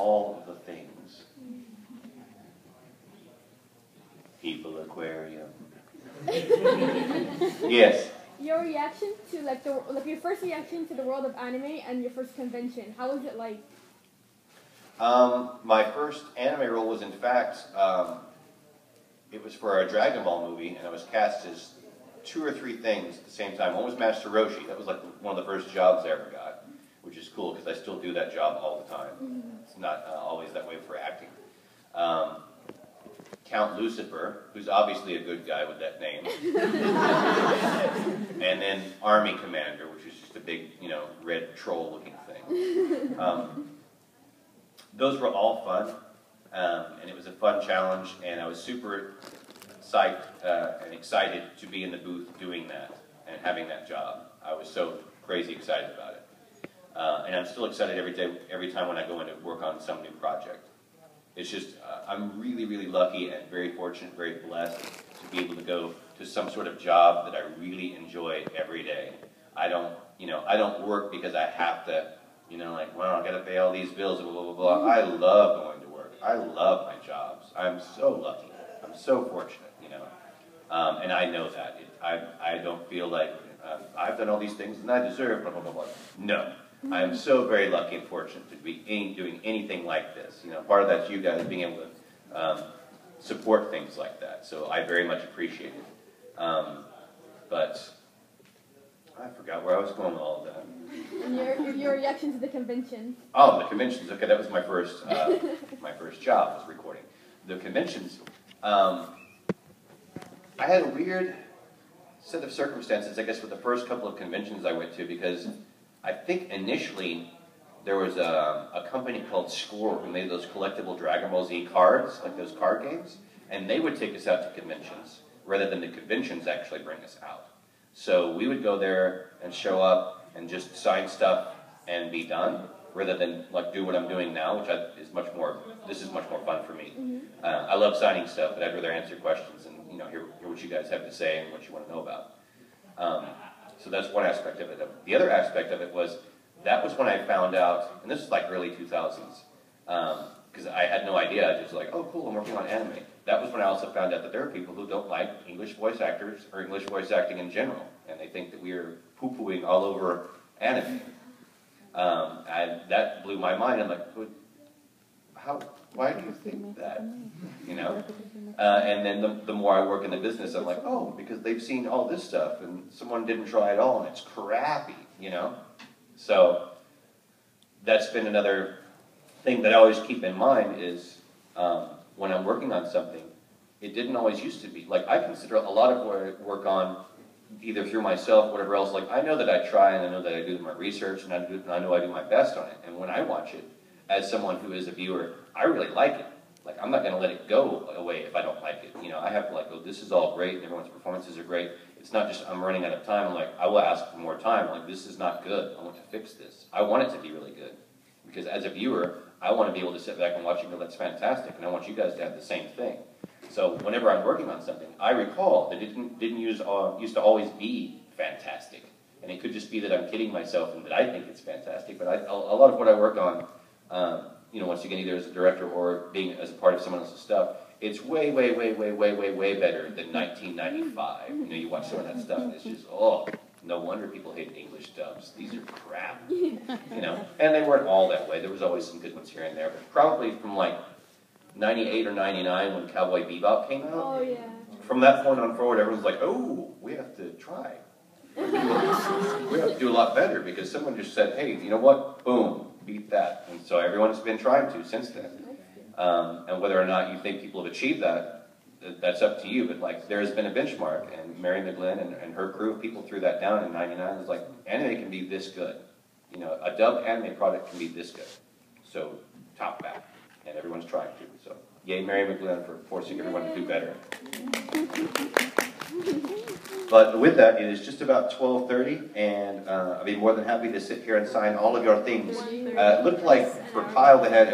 all of the things. People aquarium. Yes. Your reaction to your first reaction to the world of anime and your first convention. How was it like? My first anime role was, in fact, it was for a Dragon Ball movie, and I was cast as 2 or 3 things at the same time. One was Master Roshi. That was like one of the first jobs I ever got, which is cool because I still do that job all the time. It's not always that way for acting. Count Lucifer, who's obviously a good guy with that name. And then Army Commander, which is just a big, red troll-looking thing. Those were all fun, and it was a fun challenge, and I was super psyched and excited to be in the booth doing that and having that job. I was so crazy excited about it. And I'm still excited every time when I go in to work on some new project. It's just, I'm really, really lucky and very fortunate, very blessed to be able to go to some sort of job that I really enjoy every day. I don't work because I have to, well, I got to pay all these bills and blah, blah, blah. I love going to work. I love my jobs. I'm so lucky. I'm so fortunate, and I know that. I don't feel like I've done all these things and I deserve blah, blah, blah, blah. No. I am so very lucky and fortunate to be doing anything like this. Part of that's you guys being able to support things like that. So I very much appreciate it. But I forgot where I was going with all of that. And your reaction to the convention. Oh, the conventions. Okay, that was my first job was recording. The conventions. I had a weird set of circumstances, I guess, with the first couple of conventions I went to, because I think initially there was a company called Score who made those collectible Dragon Ball Z cards, like those card games, and they would take us out to conventions rather than the conventions actually bring us out. So we would go there and show up and just sign stuff and be done, rather than do what I'm doing now, which is much more fun for me. I love signing stuff, but I'd rather answer questions and hear what you guys have to say and what you want to know about. So that's one aspect of it. The other aspect of it was, that was when I found out, and this is like early 2000s, because I had no idea. I was just like, oh cool, I'm working on anime. That was when I also found out that there are people who don't like English voice actors or English voice acting in general, and they think that we are poo-pooing all over anime. And that blew my mind. I'm like, why do you think that? And then the more I work in the business, I'm like, oh, because they've seen all this stuff, and someone didn't try it all, and it's crappy, So that's been another thing that I always keep in mind is when I'm working on something, it didn't always used to be. Like, I consider a lot of what I work on, either through myself, whatever else, like, I know that I try, and I know that I do my research, and I know I do my best on it. And when I watch it, as someone who is a viewer, I really like it. Like, I'm not going to let it go away if I don't like it. I have to oh, this is all great, and everyone's performances are great. It's not just I'm running out of time. I'm like, I will ask for more time. I'm like, this is not good. I want to fix this. I want it to be really good. Because as a viewer, I want to be able to sit back and watch and go, that's fantastic, and I want you guys to have the same thing. So whenever I'm working on something, I recall that it didn't used to always be fantastic. And it could just be that I'm kidding myself and that I think it's fantastic. But a lot of what I work on, once again, either as a director or being as a part of someone else's stuff, it's way, way, way, way, way, way, way better than 1995. You watch some of that stuff and it's just, oh, no wonder people hate English dubs. These are crap. And they weren't all that way. There was always some good ones here and there. But probably from like 98 or 99 when Cowboy Bebop came out. Oh, yeah. From that point on forward, everyone's like, oh, we have to try. We have to do a lot better because someone just said, hey, you know what? Boom, beat that. And so everyone's been trying to since then. And whether or not you think people have achieved that, that's up to you. But there has been a benchmark, and Mary McGlynn and her crew of people threw that down in '99. It was like, anime can be this good. A dubbed anime product can be this good. So top that. And everyone's trying to. So yay, Mary McGlynn, for forcing everyone to do better. But with that, it is just about 12:30, and I'd be more than happy to sit here and sign all of your things. It looked like for Kyle, they had